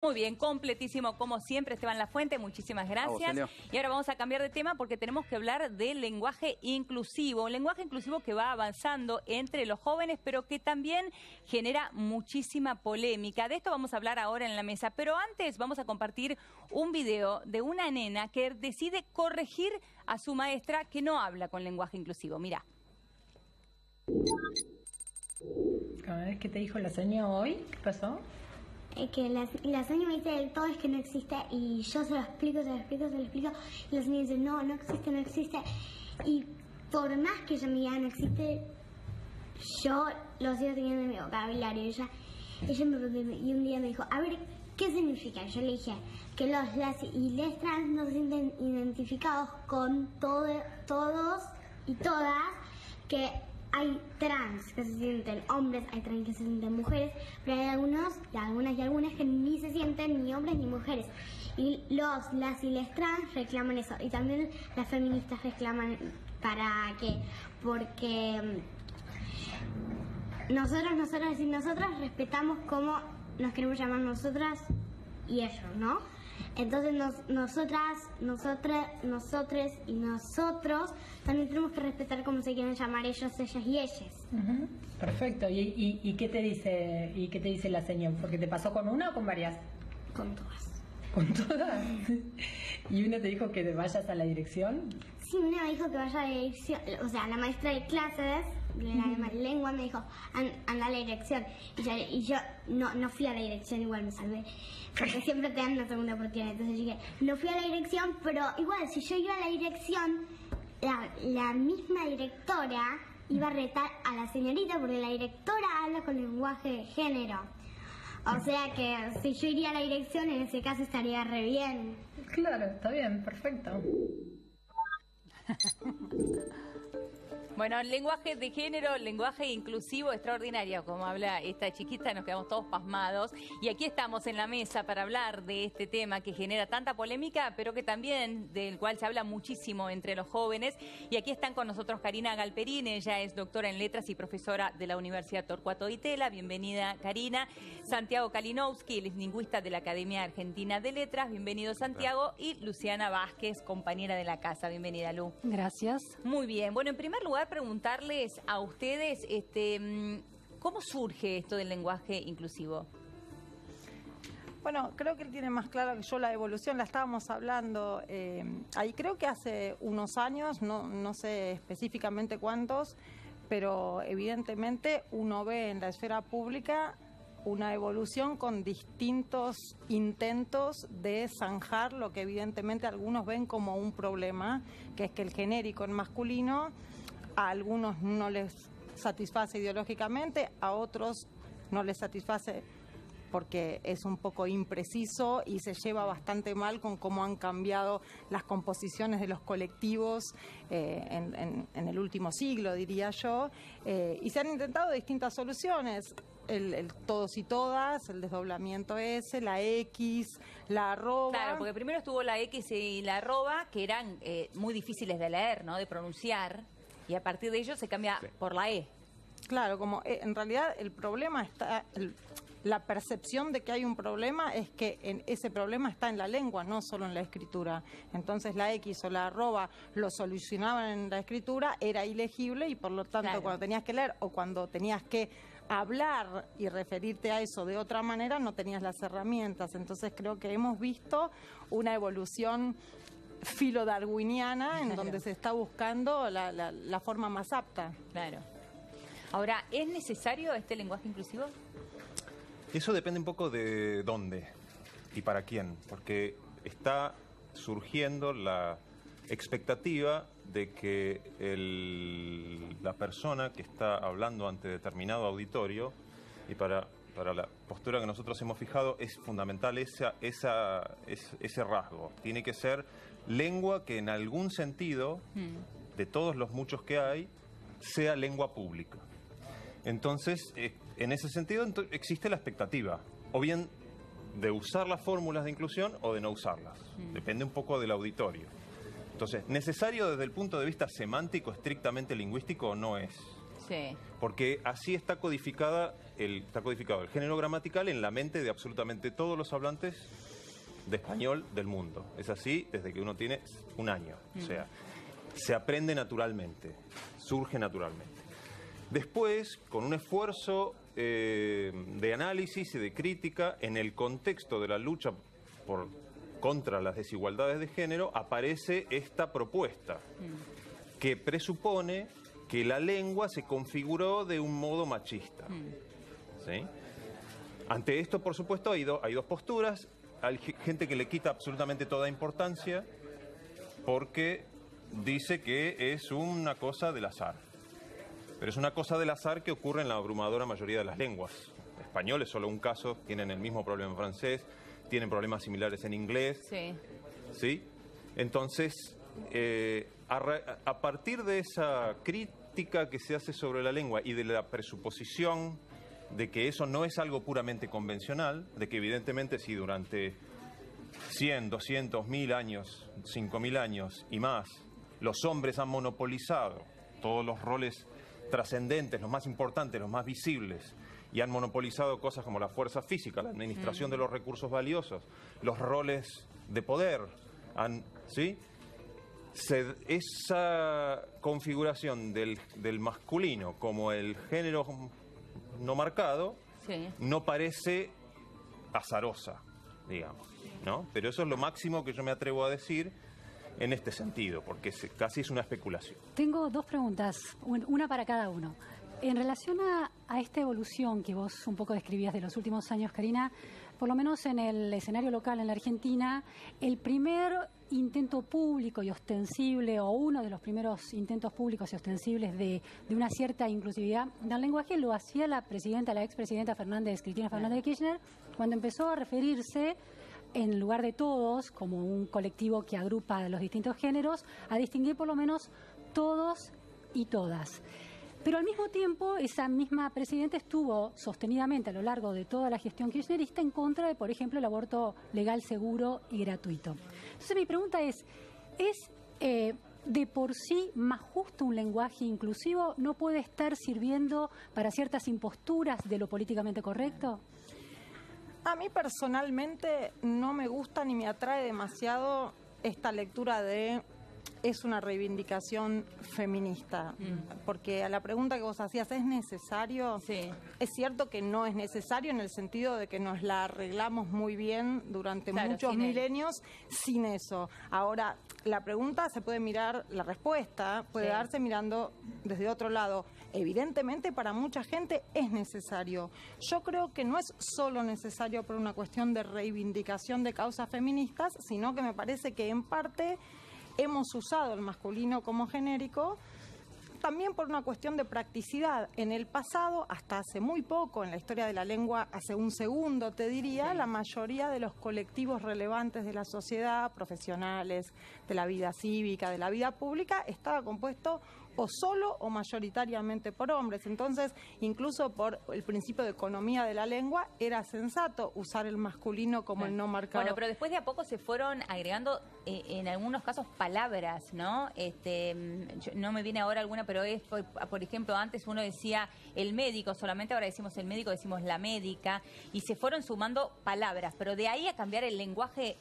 Muy bien, completísimo como siempre, Esteban Lafuente, muchísimas gracias. Y ahora vamos a cambiar de tema porque tenemos que hablar del lenguaje inclusivo. Un lenguaje inclusivo que va avanzando entre los jóvenes, pero que también genera muchísima polémica. De esto vamos a hablar ahora en la mesa, pero antes vamos a compartir un video de una nena que decide corregir a su maestra que no habla con lenguaje inclusivo. Mirá. ¿Qué te dijo la señora hoy? ¿Qué pasó? Que la señora me dice el todo es que no existe y yo se lo explico. Y la señora dice no existe. Y por más que ella me diga no existe, yo lo sigo teniendo en mi vocabulario. Ella me preguntó y un día me dijo, a ver, ¿qué significa? Yo le dije que las y les trans no se sienten identificados con todos y todas, que hay trans que se sienten hombres, hay trans que se sienten mujeres, pero hay algunas que ni se sienten ni hombres ni mujeres. Y las y les trans reclaman eso. Y también las feministas reclaman porque nosotras respetamos cómo nos queremos llamar nosotras y ellos, ¿no? Entonces nosotros y nosotros también tenemos que respetar cómo se quieren llamar ellos, ellas y ellas. Perfecto. ¿Y qué te dice la señora? ¿Porque te pasó con una o con varias? Con todas. ¿Con todas? ¿Y una te dijo que te vayas a la dirección? Sí, una me dijo que vaya a la dirección, o sea, la maestra de clases de la lengua me dijo, anda a la dirección. Y yo no fui a la dirección, igual me salvé, porque siempre te dan una segunda oportunidad. Entonces dije, no fui a la dirección, pero igual, si yo iba a la dirección, la misma directora iba a retar a la señorita, porque la directora habla con lenguaje de género. O sea que si yo iría a la dirección, en ese caso estaría re bien. Claro, está bien, perfecto. Bueno, lenguaje de género, lenguaje inclusivo, extraordinario. Como habla esta chiquita, nos quedamos todos pasmados. Y aquí estamos en la mesa para hablar de este tema que genera tanta polémica, pero que también del cual se habla muchísimo entre los jóvenes. Y aquí están con nosotros Karina Galperín, ella es doctora en letras y profesora de la Universidad Torcuato Di Tella. Bienvenida, Karina. Santiago Kalinowski, él es lingüista de la Academia Argentina de Letras. Bienvenido, Santiago. Y Luciana Vázquez, compañera de la casa. Bienvenida, Lu. Gracias. Muy bien. Bueno, en primer lugar, preguntarles a ustedes ¿cómo surge esto del lenguaje inclusivo? Bueno, creo que él tiene más claro que yo la evolución, la estábamos hablando ahí, creo que hace unos años, no sé específicamente cuántos, pero evidentemente uno ve en la esfera pública una evolución con distintos intentos de zanjar lo que evidentemente algunos ven como un problema, que es que el genérico en masculino a algunos no les satisface ideológicamente, a otros no les satisface porque es un poco impreciso y se lleva bastante mal con cómo han cambiado las composiciones de los colectivos en el último siglo, diría yo, y se han intentado distintas soluciones. El todos y todas, el desdoblamiento ese, la X, la arroba. Claro, porque primero estuvo la X y la arroba, que eran muy difíciles de leer, ¿no? De pronunciar, y a partir de ello se cambia por la E. Claro, como en realidad el problema está, la percepción de que hay un problema es que ese problema está en la lengua, no solo en la escritura. Entonces la X o la arroba lo solucionaban en la escritura, era ilegible y por lo tanto cuando tenías que leer o cuando tenías que hablar y referirte a eso de otra manera, no tenías las herramientas. Entonces creo que hemos visto una evolución filodarwiniana en donde se está buscando la forma más apta. Claro. Ahora, ¿es necesario este lenguaje inclusivo? Eso depende un poco de dónde y para quién, porque está surgiendo la expectativa de que la persona que está hablando ante determinado auditorio, y para la postura que nosotros hemos fijado es fundamental ese rasgo. Tiene que ser lengua que en algún sentido, de todos los muchos que hay, sea lengua pública. Entonces, en ese sentido existe la expectativa, o bien de usar las fórmulas de inclusión o de no usarlas. Depende un poco del auditorio. Entonces, ¿necesario desde el punto de vista semántico, estrictamente lingüístico? No es. Sí. Porque así está codificado el género gramatical en la mente de absolutamente todos los hablantes de español del mundo. Es así desde que uno tiene 1 año. O sea, se aprende naturalmente, surge naturalmente. Después, con un esfuerzo de análisis y de crítica, en el contexto de la lucha contra las desigualdades de género, aparece esta propuesta que presupone que la lengua se configuró de un modo machista. ¿Sí? Ante esto, por supuesto, hay dos posturas. Hay gente que le quita absolutamente toda importancia porque dice que es una cosa del azar. Pero es una cosa del azar que ocurre en la abrumadora mayoría de las lenguas. Español es solo un caso, tienen el mismo problema en francés, tienen problemas similares en inglés. Sí. ¿Sí? Entonces, a partir de esa crítica que se hace sobre la lengua y de la presuposición de que eso no es algo puramente convencional, de que evidentemente si durante 100, 200, 1000 años, 5000 años y más, los hombres han monopolizado todos los roles trascendentes, los más importantes, los más visibles, y han monopolizado cosas como la fuerza física, la administración de los recursos valiosos, los roles de poder, ¿sí? Esa configuración del masculino como el género no marcado, Sí. no parece azarosa, digamos, ¿no? Pero eso es lo máximo que yo me atrevo a decir en este sentido, porque casi es una especulación. Tengo 2 preguntas, una para cada uno. En relación a esta evolución que vos un poco describías de los últimos años, Karina, por lo menos en el escenario local en la Argentina, el primer intento público y ostensible, o uno de los primeros intentos públicos y ostensibles de una cierta inclusividad del lenguaje, lo hacía la expresidenta Cristina Fernández de Kirchner, cuando empezó a referirse, en lugar de todos, como un colectivo que agrupa los distintos géneros, a distinguir por lo menos todos y todas. Pero al mismo tiempo, esa misma presidenta estuvo sostenidamente a lo largo de toda la gestión kirchnerista en contra de, por ejemplo, el aborto legal, seguro y gratuito. Entonces mi pregunta es ¿de por sí más justo un lenguaje inclusivo no puede estar sirviendo para ciertas imposturas de lo políticamente correcto? A mí personalmente no me gusta ni me atrae demasiado esta lectura de es una reivindicación feminista, porque a la pregunta que vos hacías, ¿es necesario? Sí. Es cierto que no es necesario en el sentido de que nos la arreglamos muy bien durante muchos milenios sin eso. Ahora, la pregunta se puede mirar, la respuesta puede darse mirando desde otro lado. Evidentemente para mucha gente es necesario. Yo creo que no es solo necesario por una cuestión de reivindicación de causas feministas, sino que me parece que en parte hemos usado el masculino como genérico también por una cuestión de practicidad. En el pasado, hasta hace muy poco, en la historia de la lengua, hace un segundo te diría, la mayoría de los colectivos relevantes de la sociedad, profesionales, de la vida cívica, de la vida pública, estaba compuesto o solo o mayoritariamente por hombres. Entonces, incluso por el principio de economía de la lengua, era sensato usar el masculino como el no marcado. Bueno, pero después de a poco se fueron agregando, en algunos casos, palabras, ¿no? No me viene ahora alguna, pero por ejemplo, antes uno decía el médico solamente, ahora decimos el médico, decimos la médica, y se fueron sumando palabras, pero de ahí a cambiar el lenguaje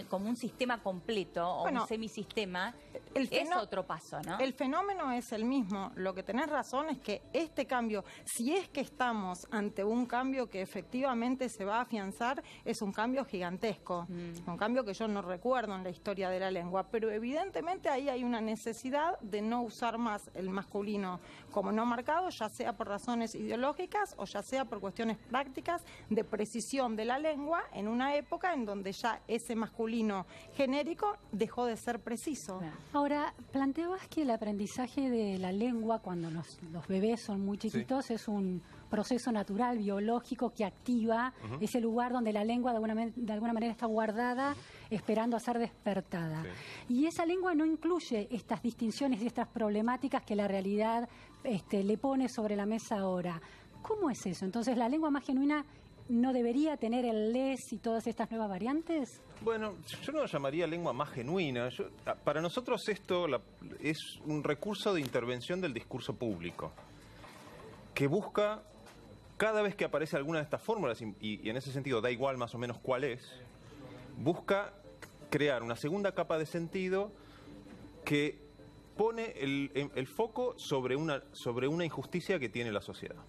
como un sistema completo o un semisistema, es otro paso, ¿no? El fenómeno es el mismo. Lo que tenés razón es que este cambio, si es que estamos ante un cambio que efectivamente se va a afianzar, es un cambio gigantesco, un cambio que yo no recuerdo en la historia de la lengua, pero evidentemente ahí hay una necesidad de no usar más el masculino como no marcado, ya sea por razones ideológicas o ya sea por cuestiones prácticas de precisión de la lengua en una época en donde ya ese masculino genérico dejó de ser preciso. Ahora, planteabas que el aprendizaje de la lengua cuando los bebés son muy chiquitos es un proceso natural, biológico, que activa ese lugar donde la lengua de alguna manera está guardada, esperando a ser despertada. Y esa lengua no incluye estas distinciones y estas problemáticas que la realidad le pone sobre la mesa ahora. ¿Cómo es eso? Entonces, la lengua más genuina no debería tener el les y todas estas nuevas variantes? Bueno, yo no lo llamaría lengua más genuina. Para nosotros esto es un recurso de intervención del discurso público que busca, cada vez que aparece alguna de estas fórmulas, y en ese sentido da igual más o menos cuál es, busca crear una segunda capa de sentido que pone el foco sobre una injusticia que tiene la sociedad.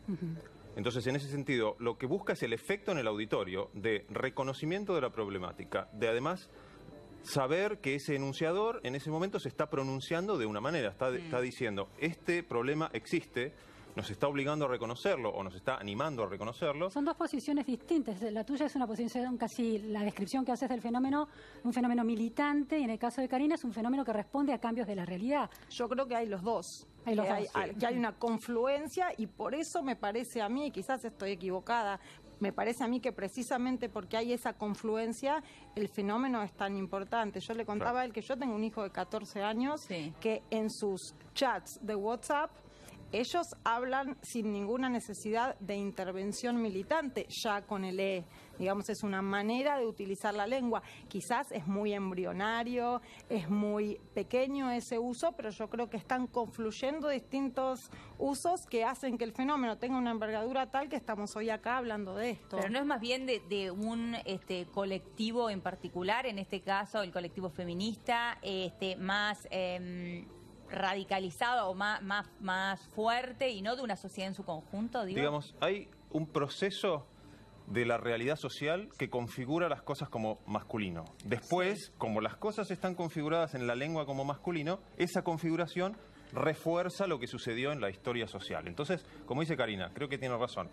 Entonces, en ese sentido, lo que busca es el efecto en el auditorio de reconocimiento de la problemática, de además saber que ese enunciador en ese momento se está pronunciando de una manera, está diciendo, este problema existe, nos está obligando a reconocerlo o nos está animando a reconocerlo. Son dos posiciones distintas. La tuya es una posición casi, la descripción que haces del fenómeno, un fenómeno militante, y en el caso de Karina es un fenómeno que responde a cambios de la realidad. Yo creo que hay los dos. Hay los dos. Que hay una confluencia, y por eso me parece a mí, y quizás estoy equivocada, me parece a mí que precisamente porque hay esa confluencia, el fenómeno es tan importante. Yo le contaba a él que yo tengo un hijo de 14 años que en sus chats de WhatsApp ellos hablan sin ninguna necesidad de intervención militante, ya con el E. Digamos, es una manera de utilizar la lengua. Quizás es muy embrionario, es muy pequeño ese uso, pero yo creo que están confluyendo distintos usos que hacen que el fenómeno tenga una envergadura tal que estamos hoy acá hablando de esto. Pero no es más bien de un colectivo en particular, en este caso el colectivo feminista, más radicalizado o más fuerte, y no de una sociedad en su conjunto, digo. Digamos, hay un proceso de la realidad social que configura las cosas como masculino. Después, como las cosas están configuradas en la lengua como masculino, esa configuración refuerza lo que sucedió en la historia social. Entonces, como dice Karina, creo que tiene razón.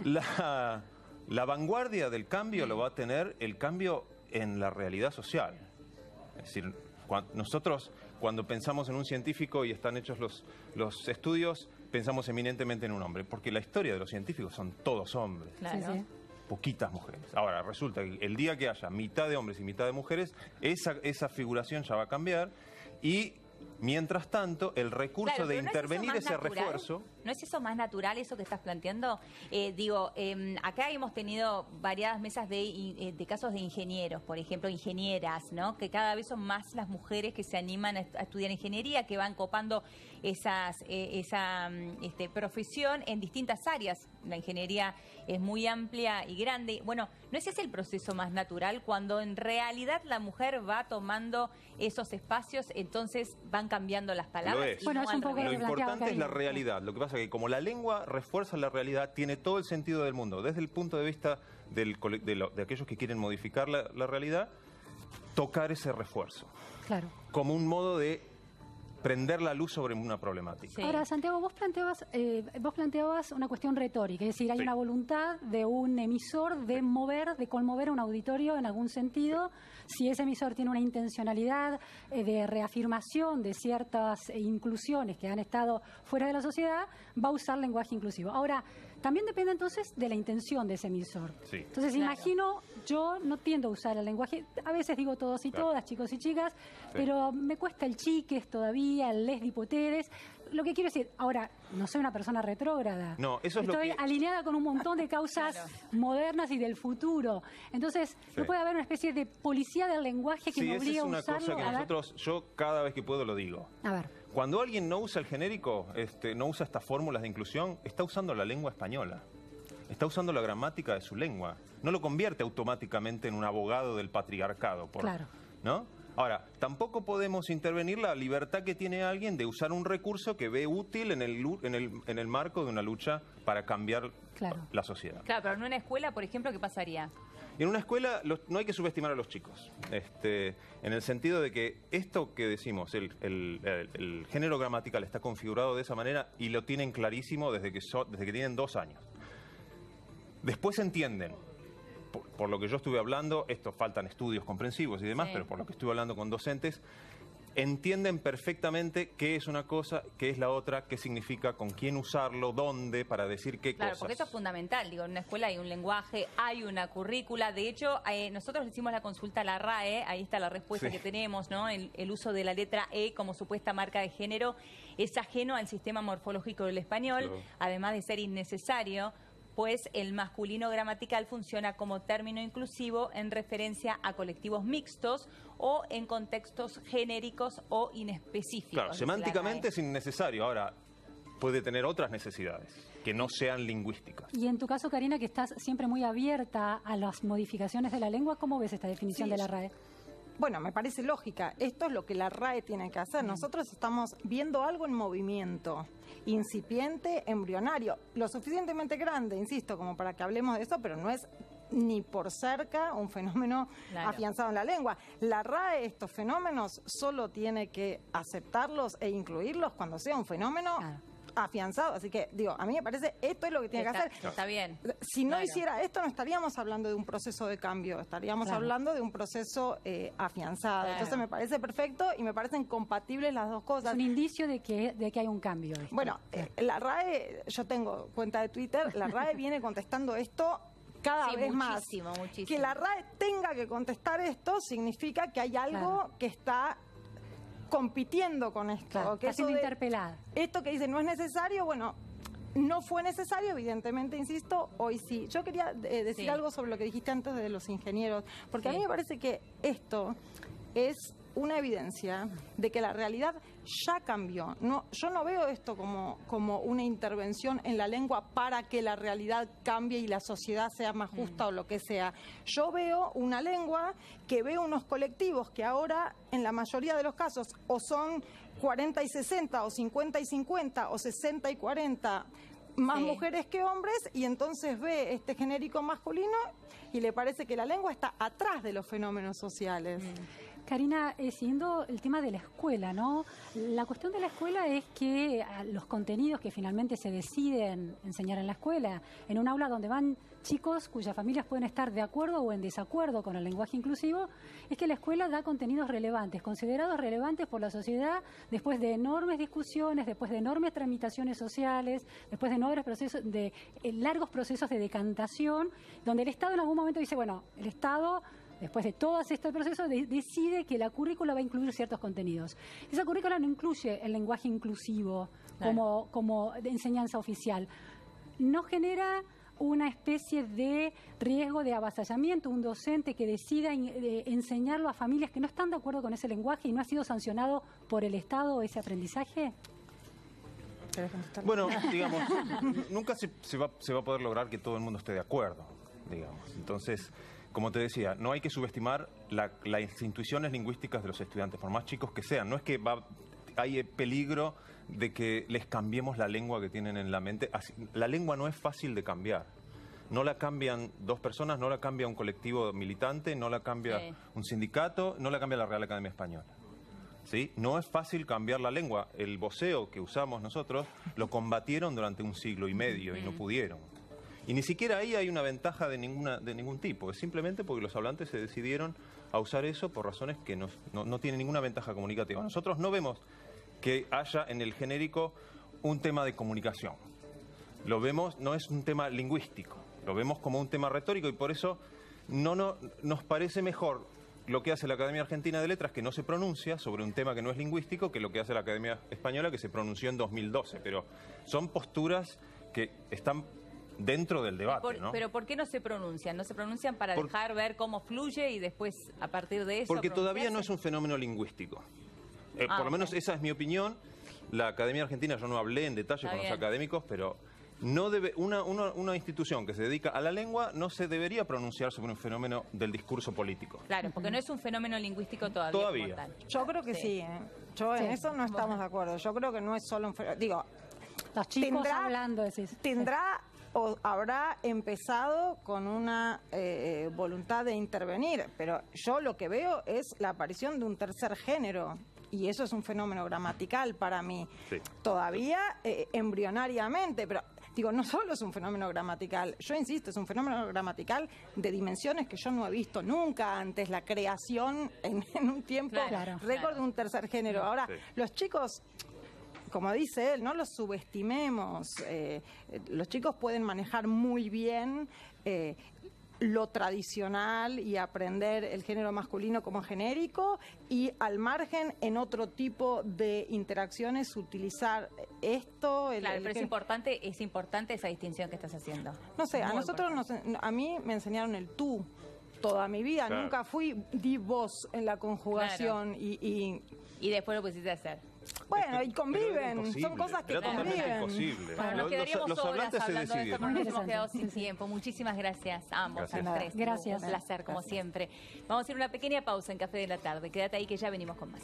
La vanguardia del cambio lo va a tener el cambio en la realidad social. Es decir, nosotros, cuando pensamos en un científico y están hechos los estudios, pensamos eminentemente en un hombre, porque la historia de los científicos son todos hombres. Claro. Sí. Poquitas mujeres. Ahora, resulta que el día que haya mitad de hombres y mitad de mujeres, esa figuración ya va a cambiar, y mientras tanto, el recurso de intervenir ese refuerzo... ¿No es eso más natural, eso que estás planteando? Acá hemos tenido variadas mesas de casos de ingenieros, por ejemplo, ingenieras, ¿no? Que cada vez son más las mujeres que se animan a estudiar ingeniería, que van copando esa profesión en distintas áreas. La ingeniería es muy amplia y grande. Bueno, ¿no es ese el proceso más natural? Cuando en realidad la mujer va tomando esos espacios, entonces van cambiando las palabras. Lo es. Bueno, es un poco lo importante es la realidad. Lo que pasa es que como la lengua refuerza la realidad, tiene todo el sentido del mundo. Desde el punto de vista de aquellos que quieren modificar la realidad, tocar ese refuerzo. Claro. Como un modo de prender la luz sobre una problemática. Sí. Ahora, Santiago, vos planteabas una cuestión retórica, es decir, hay una voluntad de un emisor de conmover un auditorio en algún sentido. Si ese emisor tiene una intencionalidad de reafirmación de ciertas inclusiones que han estado fuera de la sociedad, va a usar lenguaje inclusivo. Ahora, también depende entonces de la intención de ese emisor. Sí. Entonces, Claro. imagino, yo no tiendo a usar el lenguaje, a veces digo todos y todas, chicos y chicas, pero me cuesta el chiques todavía, el les dipoteres. Lo que quiero decir, ahora, no soy una persona retrógrada. No, eso es lo Estoy que... alineada con un montón de causas modernas y del futuro. Entonces, no puede haber una especie de policía del lenguaje que Sí, me esa obligue es a una usarlo. cosa que A ver. nosotros, yo cada vez que puedo lo digo. A ver. Cuando alguien no usa el genérico, no usa estas fórmulas de inclusión, está usando la lengua española. Está usando la gramática de su lengua. No lo convierte automáticamente en un abogado del patriarcado. Claro. ¿No? Ahora, tampoco podemos intervenir la libertad que tiene alguien de usar un recurso que ve útil en el marco de una lucha para cambiar la sociedad. Claro, pero en una escuela, por ejemplo, ¿qué pasaría? En una escuela no hay que subestimar a los chicos, en el sentido de que esto que decimos, el género gramatical está configurado de esa manera y lo tienen clarísimo desde que tienen 2 años. Después entienden, por lo que yo estuve hablando, faltan estudios comprensivos y demás, pero por lo que estuve hablando con docentes, entienden perfectamente qué es una cosa, qué es la otra, qué significa, con quién usarlo, dónde, para decir qué Claro, cosas. porque eso es fundamental. Digo, en una escuela hay un lenguaje, hay una currícula. De hecho, nosotros le hicimos la consulta a la RAE, ahí está la respuesta que tenemos, ¿no? El uso de la letra E como supuesta marca de género es ajeno al sistema morfológico del español, además de ser innecesario, pues el masculino gramatical funciona como término inclusivo en referencia a colectivos mixtos o en contextos genéricos o inespecíficos. Claro, semánticamente es innecesario. Ahora, puede tener otras necesidades que no sean lingüísticas. Y en tu caso, Karina, que estás siempre muy abierta a las modificaciones de la lengua, ¿cómo ves esta definición Sí, de la RAE? Bueno, me parece lógica. Esto es lo que la RAE tiene que hacer. Nosotros estamos viendo algo en movimiento, incipiente, embrionario, lo suficientemente grande, insisto, como para que hablemos de eso, pero no es ni por cerca un fenómeno afianzado en la lengua. La RAE, estos fenómenos, solo tiene que aceptarlos e incluirlos cuando sea un fenómeno afianzado. Así que, digo, a mí me parece esto es lo que tiene que hacer. Está bien. Si no hiciera esto, no estaríamos hablando de un proceso de cambio, estaríamos hablando de un proceso afianzado. Entonces me parece perfecto y me parecen compatibles las dos cosas. Es un indicio de que hay un cambio. Esto. Bueno, la RAE, yo tengo cuenta de Twitter, la RAE viene contestando esto cada vez más. Muchísimo. Que la RAE tenga que contestar esto significa que hay algo que está compitiendo con esto. Claro, que está siendo interpelada. Esto que dice no es necesario, bueno, no fue necesario, evidentemente, insisto, hoy sí. Yo quería decir algo sobre lo que dijiste antes de los ingenieros, porque a mí me parece que esto es una evidencia de que la realidad ya cambió. No, yo no veo esto como una intervención en la lengua para que la realidad cambie y la sociedad sea más justa o lo que sea. Yo veo una lengua que ve unos colectivos que ahora, en la mayoría de los casos, o son 40 y 60, o 50 y 50, o 60 y 40, más mujeres que hombres, y entonces ve este genérico masculino y le parece que la lengua está atrás de los fenómenos sociales. Karina, siguiendo el tema de la escuela, ¿no? La cuestión de la escuela es que los contenidos que finalmente se deciden enseñar en la escuela, en un aula donde van chicos cuyas familias pueden estar de acuerdo o en desacuerdo con el lenguaje inclusivo, es que la escuela da contenidos relevantes, considerados relevantes por la sociedad, después de enormes discusiones, después de enormes tramitaciones sociales, después de enormes procesos, de largos procesos de decantación, donde el Estado en algún momento dice, bueno, el Estado, después de todo este proceso, decide que la currícula va a incluir ciertos contenidos. Esa currícula no incluye el lenguaje inclusivo como de enseñanza oficial. No genera una especie de riesgo de avasallamiento, un docente que decida enseñarlo a familias que no están de acuerdo con ese lenguaje y no ha sido sancionado por el Estado ese aprendizaje. Bueno, digamos, nunca se va a poder lograr que todo el mundo esté de acuerdo, digamos. Entonces, como te decía, no hay que subestimar las intuiciones lingüísticas de los estudiantes, por más chicos que sean. No es que hay peligro de que les cambiemos la lengua que tienen en la mente. La lengua no es fácil de cambiar. No la cambian dos personas, no la cambia un colectivo militante, no la cambia un sindicato, no la cambia la Real Academia Española. ¿Sí? No es fácil cambiar la lengua. El voceo que usamos nosotros lo combatieron durante 1 siglo y medio y no pudieron. Y ni siquiera ahí hay una ventaja de ningún tipo. Es simplemente porque los hablantes se decidieron a usar eso por razones que no tienen ninguna ventaja comunicativa. Nosotros no vemos que haya en el genérico un tema de comunicación. Lo vemos, no es un tema lingüístico, lo vemos como un tema retórico y por eso nos parece mejor lo que hace la Academia Argentina de Letras, que no se pronuncia sobre un tema que no es lingüístico, que lo que hace la Academia Española, que se pronunció en 2012. Pero son posturas que están dentro del debate, ¿no? Pero ¿por qué no se pronuncian? ¿No se pronuncian para dejar ver cómo fluye y después, a partir de eso... Porque todavía no es un fenómeno lingüístico. Por lo menos esa es mi opinión. La Academia Argentina, yo no hablé en detalle con los académicos, pero no debe una institución que se dedica a la lengua no se debería pronunciar sobre un fenómeno del discurso político. Claro, porque no es un fenómeno lingüístico todavía. Todavía. Como tal. Yo creo que sí, ¿eh? Yo en eso no estamos de acuerdo. Yo creo que no es solo un fenómeno. Digo, los chicos hablando, decís. Tendrá o habrá empezado con una voluntad de intervenir, pero yo lo que veo es la aparición de un tercer género. Y eso es un fenómeno gramatical para mí. Sí. Todavía embrionariamente, pero digo, no solo es un fenómeno gramatical, yo insisto, es un fenómeno gramatical de dimensiones que yo no he visto nunca antes, la creación en un tiempo récord de un tercer género. Ahora, los chicos, como dice él, no los subestimemos, los chicos pueden manejar muy bien lo tradicional y aprender el género masculino como genérico, y al margen en otro tipo de interacciones utilizar esto. Claro, pero es importante esa distinción que estás haciendo. No sé, a Muy nosotros, a mí me enseñaron el tú toda mi vida, Claro. nunca di vos en la conjugación y Y después lo pusiste a hacer. bueno, y Pero era conviven, imposible, son cosas que era totalmente conviven. imposible. Bueno, nos Los- quedaríamos los horas hablantes se hablando de esto, deciden. pero nos hemos quedado Interesante, sin sí, sí. tiempo. Muchísimas gracias a ambos, Gracias. a los tres. Gracias. Un placer, como siempre. Vamos a hacer una pequeña pausa en Café de la Tarde. Quédate ahí que ya venimos con más.